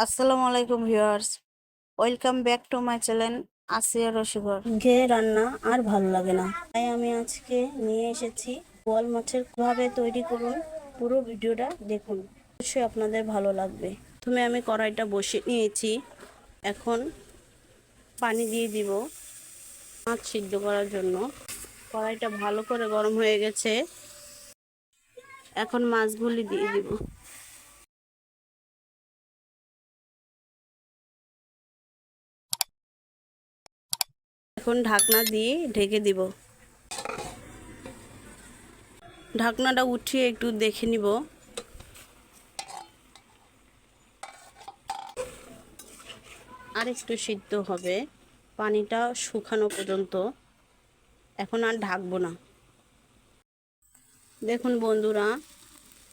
আসসালামু আলাইকুম viewers, welcome back to my channel Asiya রসিকর। ঘে রান্না আর ভালো লাগে না, তাই আমি আজকে নিয়ে এসেছি বোয়াল মাছের কিভাবে তৈরি করুন। পুরো ভিডিওটা দেখুন, অবশ্যই আপনাদের ভালো লাগবে। প্রথমে আমি কড়াইটা বসিয়ে নিয়েছি, এখন পানি দিয়ে দিব মাছ সিদ্ধ করার জন্য। কড়াইটা ভালো করে গরম হয়ে গেছে, এখন মাছগুলি দিয়ে দিব। এখন ঢাকনা দিয়ে ঢেকে দিব। ঢাকনাটা উঠিয়ে একটু দেখে নিব। আর একটু সিদ্ধ হবে, পানিটা শুকানো পর্যন্ত। এখন আর ঢাকবো না। দেখুন বন্ধুরা,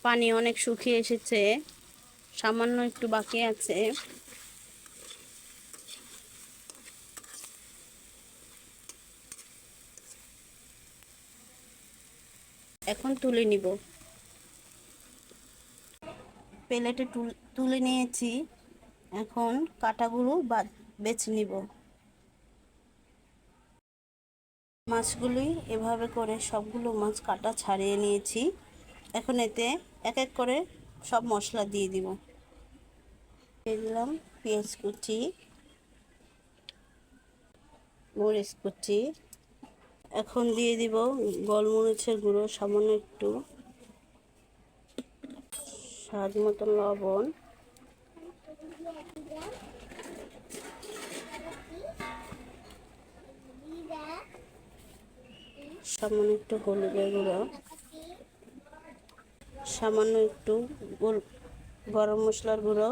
পানি অনেক শুকিয়ে এসেছে, সামান্য একটু বাকি আছে। এখন তুলে নিব। প্লেটে তুলে নিয়েছি, এখন কাঁটাগুলো বেছে নিব। মাছগুলি এভাবে করে সবগুলো মাছ কাটা ছাড়িয়ে নিয়েছি। এখন এতে এক এক করে সব মশলা দিয়ে দিব। দিয়ে দিলাম পেঁয়াজ কুচি, মরিচ কুচি, এখন দিয়ে দিব গোলমরিচের গুঁড়ো সামান্য একটু, স্বাদ মতো লবণ, সামান্য একটু হলুদের গুঁড়ো, সামান্য একটু গরম মশলার গুঁড়ো,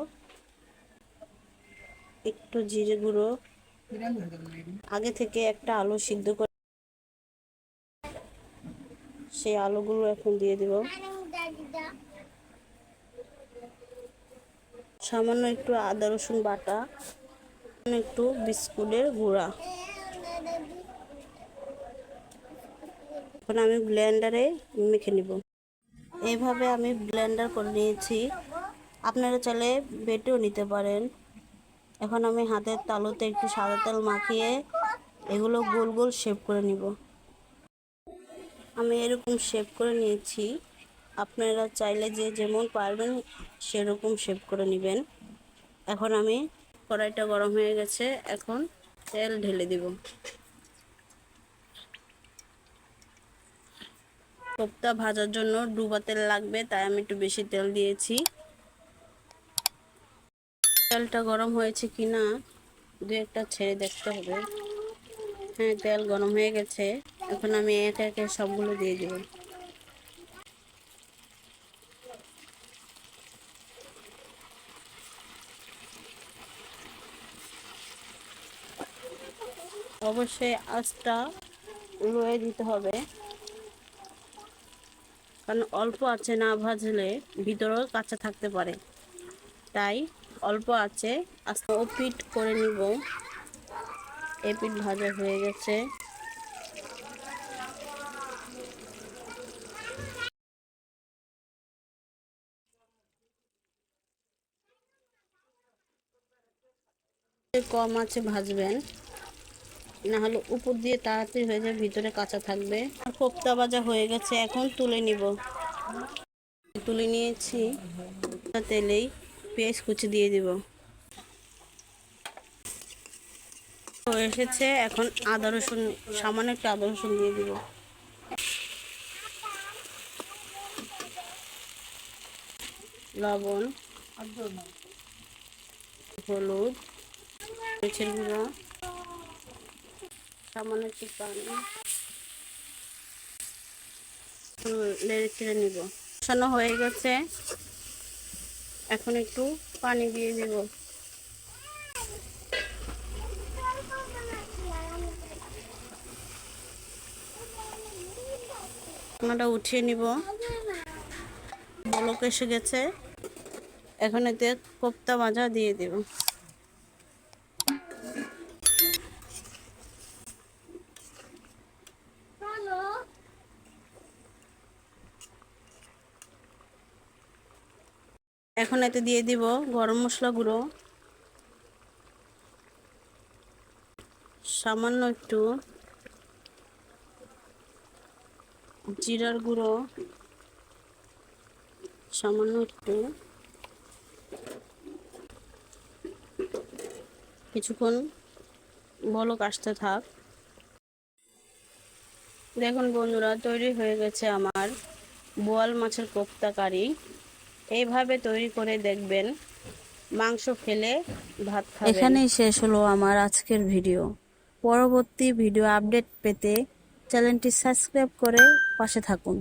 একটু জিরে গুঁড়ো। আগে থেকে একটা আলু সিদ্ধ করে সেই আলুগুলো এখন দিয়ে দিব। সামান্য একটু আদা রসুন বাটা, একটু বিস্কুটের গুঁড়া। এখন আমি ব্লেন্ডারে মেখে নিব। এইভাবে আমি ব্লেন্ডার করে নিয়েছি, আপনারা চাইলে বেটেও নিতে পারেন। এখন আমি হাতের তালুতে একটু সাদা তেল মাখিয়ে এগুলো গোল গোল শেপ করে নিব। আমি এরকম শেপ করে নিয়েছি, আপনারা চাইলে যে যেমন পারবেন সেরকম শেপ করে নেবেন। এখন আমি কড়াইটা গরম হয়ে গেছে, এখন তেল ঢেলে দিব। কোপ্তা ভাজার জন্য ডুবা তেল লাগবে, তাই আমি একটু বেশি তেল দিয়েছি। তেলটা গরম হয়েছে কিনা দু একটা ছেড়ে দেখতে হবে। হ্যাঁ, তেল গরম হয়ে গেছে, এখন আমি একে একে সবগুলো দিয়ে দেব। অবশ্যই আঁচটা লয়ে দিতে হবে, কারণ অল্প আঁচে না ভাজলে ভিতরেও কাঁচা থাকতে পারে। তাই অল্প আঁচে আস্তে ওপিট করে নিব। এপিট ভাজা হয়ে গেছে। কম আঁচে ভাজবেন, না হলে উপর দিয়ে তাড়াতাড়ি হয়ে যাবে, ভিতরে কাঁচা থাকবে। কোপ্তা ভাজা হয়ে গেছে, এখন তুলে নিব। তুলে নিয়েছি, তেলেই পেঁয়াজ কুচি দিয়ে দিব। তো এসেছে, এখন আদা রসুন, সামান্য একটু আদা রসুন দিয়ে দিব। লবণ, হলুদ, মরিচের গুঁড়া, সামান্য একটু পানি, নেড়ে চেড়ে নিব। কষানো হয়ে গেছে, এখন একটু পানি দিয়ে দিব। ঢাকনাটা উঠিয়ে নিব। বলক এসে গেছে, এখন এতে কোপ্তা ভাজা দিয়ে দেব। এখন এতে দিয়ে দিব গরম মশলা গুঁড়ো, সামান্য একটু জিরার গুঁড়ো, সামান্য একটু, কিছুক্ষণ বলক আসতে থাক। দেখুন বন্ধুরা, তৈরি হয়ে গেছে আমার বোয়াল মাছের কোপ্তা কারি। এইভাবে তৈরি করে দেখবেন, মাংস খেলে ভাত খাবেন। এখানেই শেষ হলো আমার আজকের ভিডিও। পরবর্তী ভিডিও আপডেট পেতে চ্যানেলটি সাবস্ক্রাইব করে পাশে থাকুন।